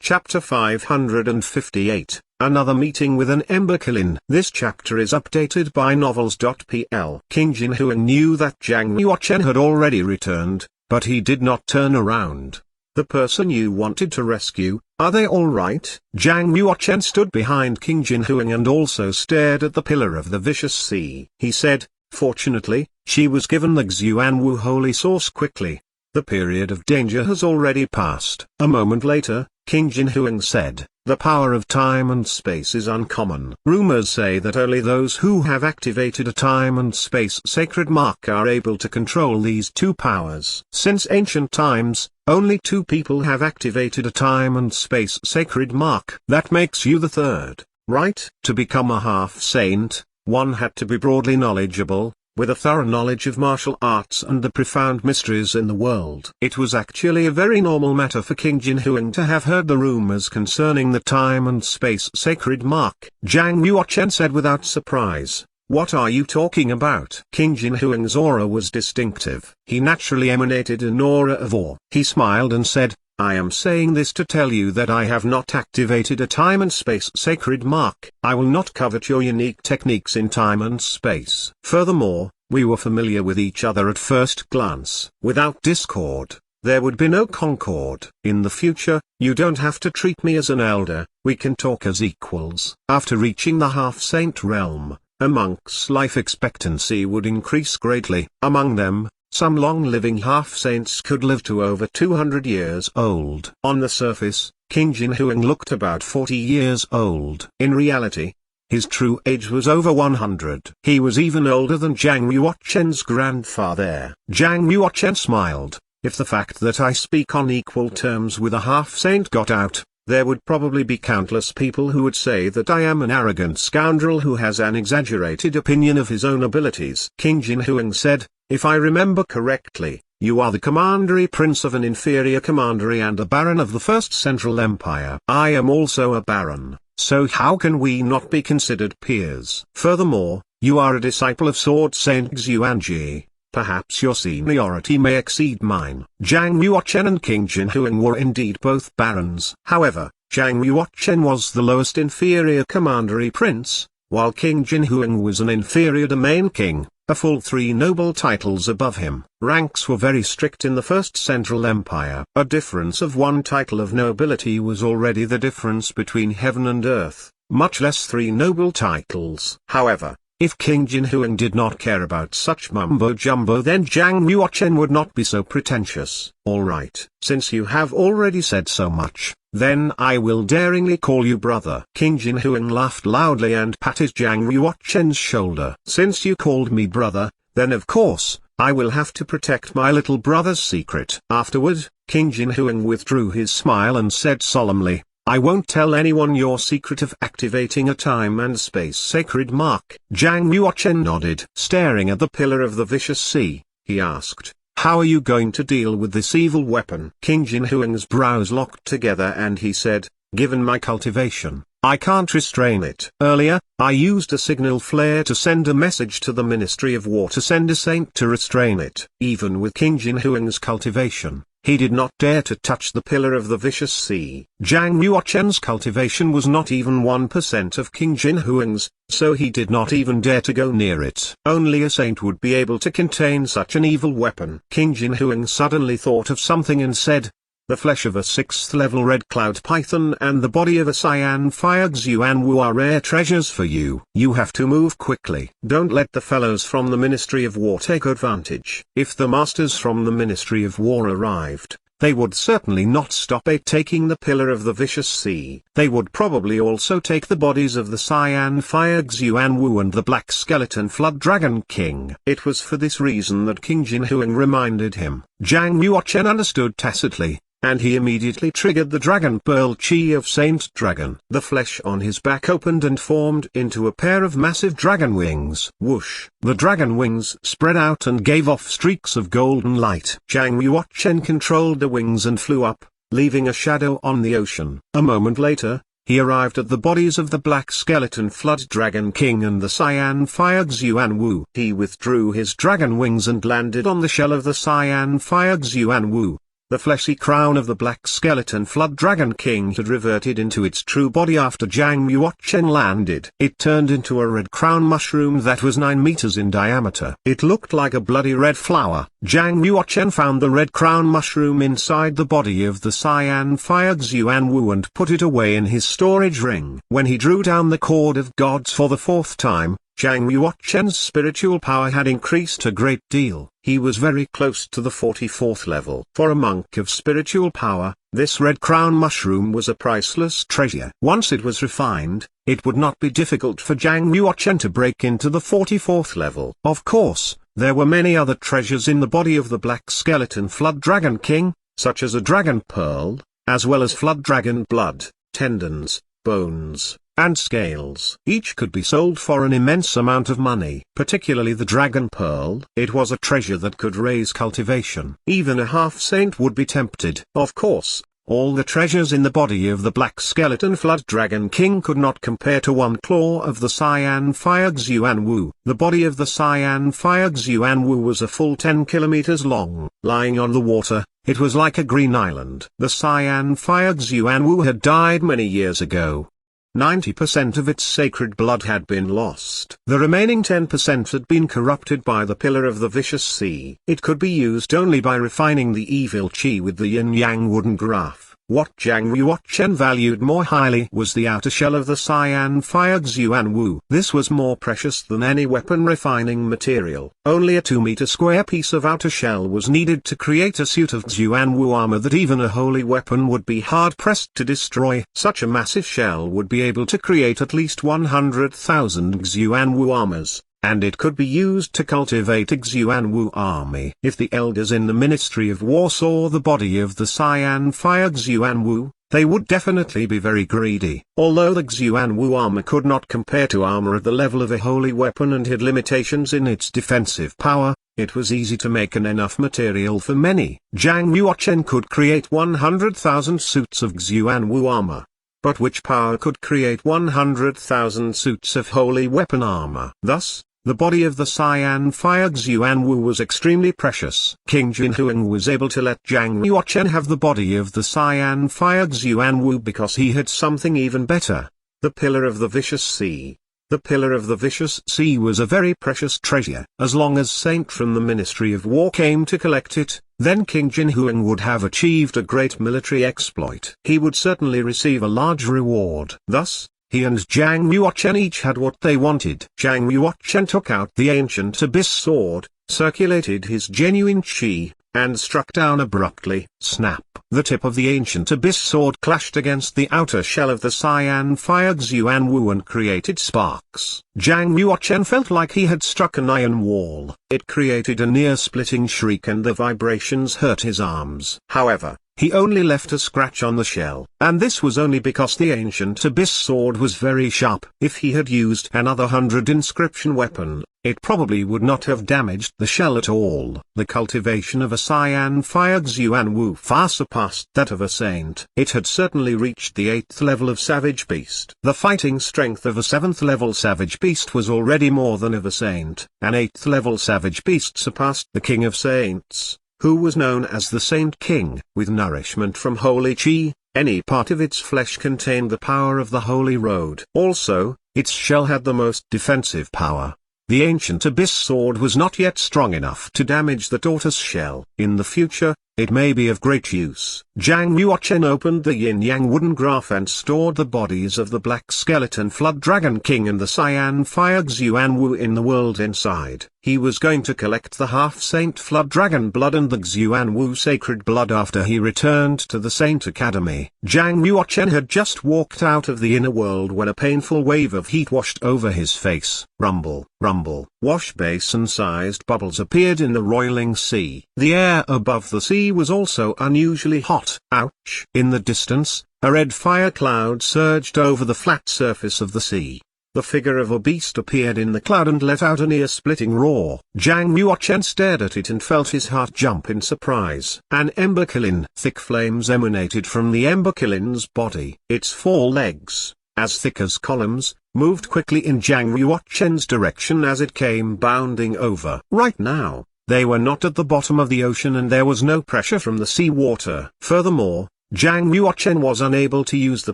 Chapter 558, Another Meeting with an Ember Kylin. This chapter is updated by novels.pl. King Jinhuang knew that Zhang Yuochen had already returned, but he did not turn around. The person you wanted to rescue, are they alright? Zhang Yuochen stood behind King Jinhuang and also stared at the pillar of the vicious sea. He said, fortunately, she was given the Xuanwu holy source quickly. The period of danger has already passed. A moment later, King Jinhuang said, the power of time and space is uncommon. Rumors say that only those who have activated a time and space sacred mark are able to control these two powers. Since ancient times, only two people have activated a time and space sacred mark. That makes you the third, right? To become a half-saint, one had to be broadly knowledgeable, with a thorough knowledge of martial arts and the profound mysteries in the world. It was actually a very normal matter for King Jinhuang to have heard the rumors concerning the time and space sacred mark. Zhang Yuochen said without surprise, what are you talking about? King Jinhuang's aura was distinctive. He naturally emanated an aura of awe. He smiled and said, I am saying this to tell you that I have not activated a time and space sacred mark. I will not covet your unique techniques in time and space. Furthermore, we were familiar with each other at first glance. Without discord, there would be no concord. In the future, you don't have to treat me as an elder, we can talk as equals. After reaching the half-saint realm, a monk's life expectancy would increase greatly. Among them, some long-living half-saints could live to over 200 years old. On the surface, King Jinhuang looked about 40 years old. In reality, his true age was over 100. He was even older than Zhang Yuochen's grandfather. Zhang Yuochen smiled. If the fact that I speak on equal terms with a half-saint got out, there would probably be countless people who would say that I am an arrogant scoundrel who has an exaggerated opinion of his own abilities. King Jinhuang said, if I remember correctly, you are the commandery prince of an inferior commandery and a baron of the First Central Empire. I am also a baron, so how can we not be considered peers? Furthermore, you are a disciple of Sword Saint Xuanji. Perhaps your seniority may exceed mine. Zhang Yuochen and King Jinhuang were indeed both barons. However, Zhang Yuochen was the lowest inferior commandery prince, while King Jinhuang was an inferior domain king, a full 3 noble titles above him. Ranks were very strict in the First Central Empire. A difference of 1 title of nobility was already the difference between heaven and earth, much less 3 noble titles. However, if King Jinhuang did not care about such mumbo-jumbo, then Zhang Yuochen would not be so pretentious. Alright, since you have already said so much, then I will daringly call you brother. King Jinhuang laughed loudly and patted Zhang Yuochen's shoulder. Since you called me brother, then of course, I will have to protect my little brother's secret. Afterward, King Jinhuang withdrew his smile and said solemnly, I won't tell anyone your secret of activating a time and space sacred mark. Zhang Yuochen nodded. Staring at the pillar of the vicious sea, he asked, how are you going to deal with this evil weapon? King Jinhuang's brows locked together and he said, given my cultivation, I can't restrain it. Earlier, I used a signal flare to send a message to the Ministry of War to send a saint to restrain it. Even with King Jinhuang's cultivation, he did not dare to touch the pillar of the vicious sea. Zhang Yuochen's cultivation was not even 1% of King Jinhuang's, so he did not even dare to go near it. Only a saint would be able to contain such an evil weapon. King Jinhuang suddenly thought of something and said, the flesh of a 6th-level red cloud python and the body of a cyan fire Xuanwu are rare treasures for you. You have to move quickly. Don't let the fellows from the Ministry of War take advantage. If the masters from the Ministry of War arrived, they would certainly not stop at taking the pillar of the vicious sea. They would probably also take the bodies of the cyan fire Xuanwu and the black skeleton flood dragon king. It was for this reason that King Jinhuang reminded him. Zhang Yuochen understood tacitly, and he immediately triggered the Dragon Pearl Chi of Saint Dragon. The flesh on his back opened and formed into a pair of massive dragon wings. Whoosh! The dragon wings spread out and gave off streaks of golden light. Zhang Yuochen controlled the wings and flew up, leaving a shadow on the ocean. A moment later, he arrived at the bodies of the Black Skeleton Flood Dragon King and the Cyan Fire Xuanwu. He withdrew his dragon wings and landed on the shell of the Cyan Fire Xuanwu. The fleshy crown of the black skeleton flood dragon king had reverted into its true body after Zhang Yuochen landed. It turned into a red crown mushroom that was 9 meters in diameter. It looked like a bloody red flower. Zhang Yuochen found the red crown mushroom inside the body of the cyan fire Xuanwu and put it away in his storage ring. When he drew down the cord of gods for the 4th time, Zhang Yuochen's spiritual power had increased a great deal. He was very close to the 44th level. For a monk of spiritual power, this red crown mushroom was a priceless treasure. Once it was refined, it would not be difficult for Zhang Yuochen to break into the 44th level. Of course, there were many other treasures in the body of the black skeleton flood dragon king, such as a dragon pearl, as well as flood dragon blood, tendons, bones, and scales. Each could be sold for an immense amount of money. Particularly the dragon pearl. It was a treasure that could raise cultivation. Even a half-saint would be tempted. Of course, all the treasures in the body of the black skeleton flood dragon king could not compare to one claw of the cyan fire Xuanwu. The body of the cyan fire Xuanwu was a full 10 kilometers long. Lying on the water, it was like a green island. The cyan fire Xuanwu had died many years ago. 90% of its sacred blood had been lost. The remaining 10% had been corrupted by the pillar of the vicious sea. It could be used only by refining the evil qi with the yin-yang wooden graph. What Zhang Yuochen valued more highly was the outer shell of the cyan fire Xuanwu. This was more precious than any weapon refining material. Only a 2-meter square piece of outer shell was needed to create a suit of Xuanwu armor that even a holy weapon would be hard-pressed to destroy. Such a massive shell would be able to create at least 100,000 Xuanwu armors, and it could be used to cultivate a Xuanwu army. If the elders in the Ministry of War saw the body of the cyan fire Xuanwu, they would definitely be very greedy. Although the Xuanwu armor could not compare to armor at the level of a holy weapon and had limitations in its defensive power, it was easy to make enough material for many. Zhang Yuochen could create 100,000 suits of Xuanwu armor. But which power could create 100,000 suits of holy weapon armor? Thus, the body of the cyan fire Xuanwu was extremely precious. King Jinhuang was able to let Zhang Yuochen have the body of the cyan fire Xuanwu because he had something even better: the pillar of the vicious sea. The pillar of the vicious sea was a very precious treasure. As long as Saint from the Ministry of War came to collect it, then King Jinhuang would have achieved a great military exploit. He would certainly receive a large reward. Thus, he and Zhang Yuochen each had what they wanted. Zhang Yuochen took out the ancient abyss sword, circulated his genuine qi, and struck down abruptly. Snap! The tip of the ancient abyss sword clashed against the outer shell of the cyan fire Xuanwu and created sparks. Zhang Yuochen felt like he had struck an iron wall. It created a near-splitting shriek and the vibrations hurt his arms. However, he only left a scratch on the shell, and this was only because the ancient abyss sword was very sharp. If he had used another 100 inscription weapon, it probably would not have damaged the shell at all. The cultivation of a cyan fire Xuanwu far surpassed that of a saint. It had certainly reached the 8th level of savage beast. The fighting strength of a 7th level savage beast was already more than of a saint. An 8th level savage beast surpassed the king of saints, who was known as the Saint King. With nourishment from holy qi, any part of its flesh contained the power of the holy road. Also, its shell had the most defensive power. The ancient abyss sword was not yet strong enough to damage the tortoise shell. In the future, it may be of great use. Zhang Yuochen opened the yin-yang wooden graph and stored the bodies of the black skeleton flood dragon king and the cyan fire Xuanwu in the world inside. He was going to collect the half-saint flood dragon blood and the Xuanwu sacred blood after he returned to the Saint Academy. Zhang Yuochen had just walked out of the inner world when a painful wave of heat washed over his face. Rumble, rumble. Wash basin-sized bubbles appeared in the roiling sea. The air above the sea was also unusually hot. Ouch! In the distance, a red fire cloud surged over the flat surface of the sea. The figure of a beast appeared in the cloud and let out an ear-splitting roar. Zhang Yuochen stared at it and felt his heart jump in surprise. An Ember Kylin. Thick flames emanated from the Ember Kylin's body. Its 4 legs, as thick as columns, moved quickly in Zhang Yuochen's direction as it came bounding over. Right now, They were not at the bottom of the ocean and there was no pressure from the sea water. Furthermore, Zhang Yuochen was unable to use the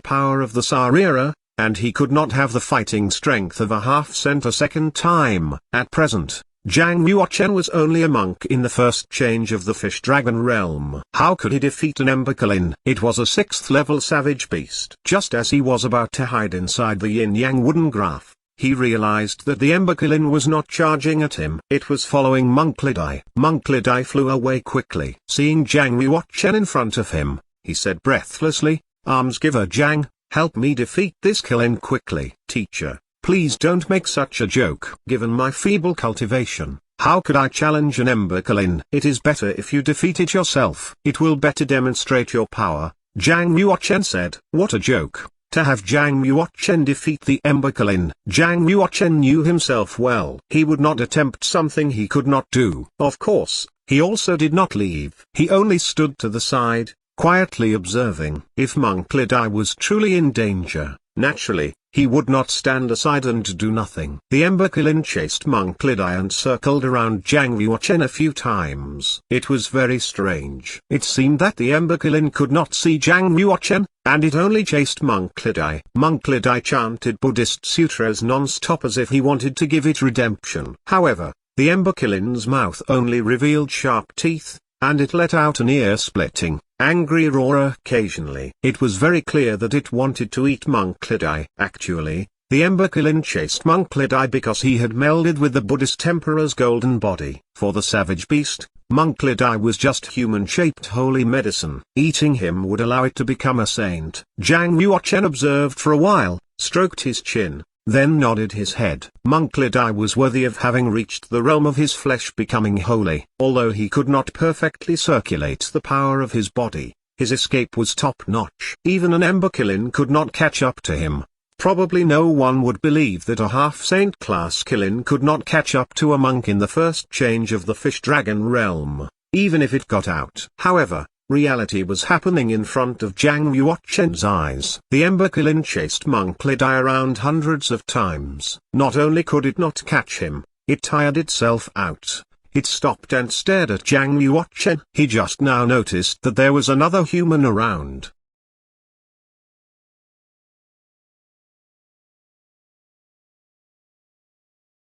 power of the Sarira, and he could not have the fighting strength of a half-cent a second time. At present, Zhang Yuochen was only a monk in the first change of the fish dragon realm. How could he defeat an Ember Kylin? It was a 6th level savage beast. Just as he was about to hide inside the yin-yang wooden graph, he realized that the Ember Kylin was not charging at him. It was following Monklidai. Monklidai flew away quickly. Seeing Zhang Yuochen in front of him, he said breathlessly, "Almsgiver Zhang, help me defeat this Kylin quickly." "Teacher, please don't make such a joke. Given my feeble cultivation, how could I challenge an Ember Kylin? It is better if you defeat it yourself. It will better demonstrate your power," Zhang Yuochen said. What a joke, to have Zhang Yuochen defeat the Ember Kylin. Zhang Yuochen knew himself well. He would not attempt something he could not do. Of course, he also did not leave. He only stood to the side, quietly observing. If Monklidai was truly in danger, naturally, he would not stand aside and do nothing. The Ember Kylin chased Monklidai and circled around Zhang Yuochen a few times. It was very strange. It seemed that the Ember Kylin could not see Zhang Yuochen, and it only chased Monklidai. Monklidai chanted Buddhist sutras non-stop as if he wanted to give it redemption. However, the Ember Kylin's mouth only revealed sharp teeth, and it let out an ear-splitting, angry roar occasionally. It was very clear that it wanted to eat Monklidai. Actually, the Ember Kylin chased Monklidai because he had melded with the Buddhist Emperor's golden body. For the savage beast, Monklidai was just human-shaped holy medicine. Eating him would allow it to become a saint. Zhang Yuochen observed for a while, stroked his chin, then nodded his head. Monklidai was worthy of having reached the realm of his flesh becoming holy. Although he could not perfectly circulate the power of his body, his escape was top-notch. Even an Ember Kylin could not catch up to him. Probably no one would believe that a half-saint class Kylin could not catch up to a monk in the first change of the fish dragon realm, even if it got out. However, reality was happening in front of Zhang Yuochen's eyes. The Ember Kylin chased Monklidai around hundreds of times. Not only could it not catch him, it tired itself out. It stopped and stared at Zhang Yuochen. He just now noticed that there was another human around.